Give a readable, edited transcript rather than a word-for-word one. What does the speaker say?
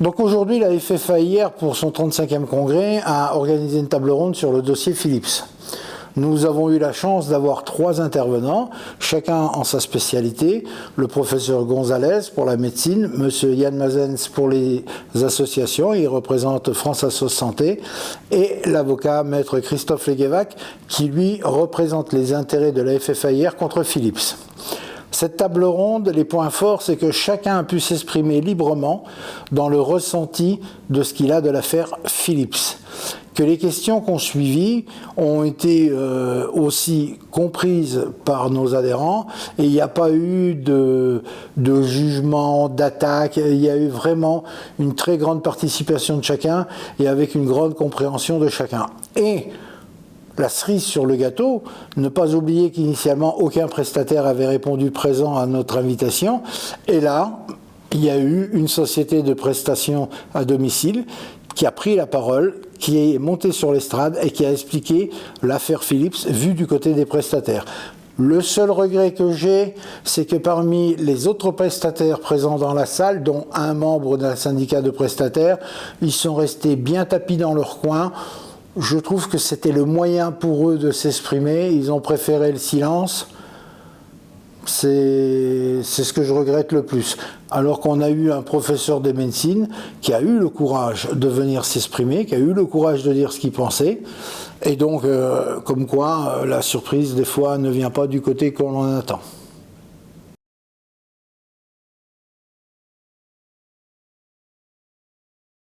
Donc aujourd'hui, la FFAIR, pour son 35e congrès, a organisé une table ronde sur le dossier Philips. Nous avons eu la chance d'avoir 3 intervenants, chacun en sa spécialité. Le professeur Gonzalez pour la médecine, monsieur Yann Mazens pour les associations, il représente France Assos Santé, et l'avocat maître Christophe Leguévac, qui lui représente les intérêts de la FFAIR contre Philips. Cette table ronde, les points forts, c'est que chacun a pu s'exprimer librement dans le ressenti de ce qu'il a de l'affaire Philips. Que les questions qu'on suivit ont été aussi comprises par nos adhérents et il n'y a pas eu de jugement, d'attaque, il y a eu vraiment une très grande participation de chacun et avec une grande compréhension de chacun. Et la cerise sur le gâteau, ne pas oublier qu'initialement aucun prestataire avait répondu présent à notre invitation et là, il y a eu une société de prestation à domicile qui a pris la parole, qui est monté sur l'estrade et qui a expliqué l'affaire Philips vue du côté des prestataires. Le seul regret que j'ai, c'est que parmi les autres prestataires présents dans la salle, dont un membre d'un syndicat de prestataires, ils sont restés bien tapis dans leur coin. Je trouve que c'était le moyen pour eux de s'exprimer, ils ont préféré le silence. C'est ce que je regrette le plus. Alors qu'on a eu un professeur de médecine qui a eu le courage de venir s'exprimer, qui a eu le courage de dire ce qu'il pensait. Et donc, comme quoi, la surprise, des fois, ne vient pas du côté qu'on en attend.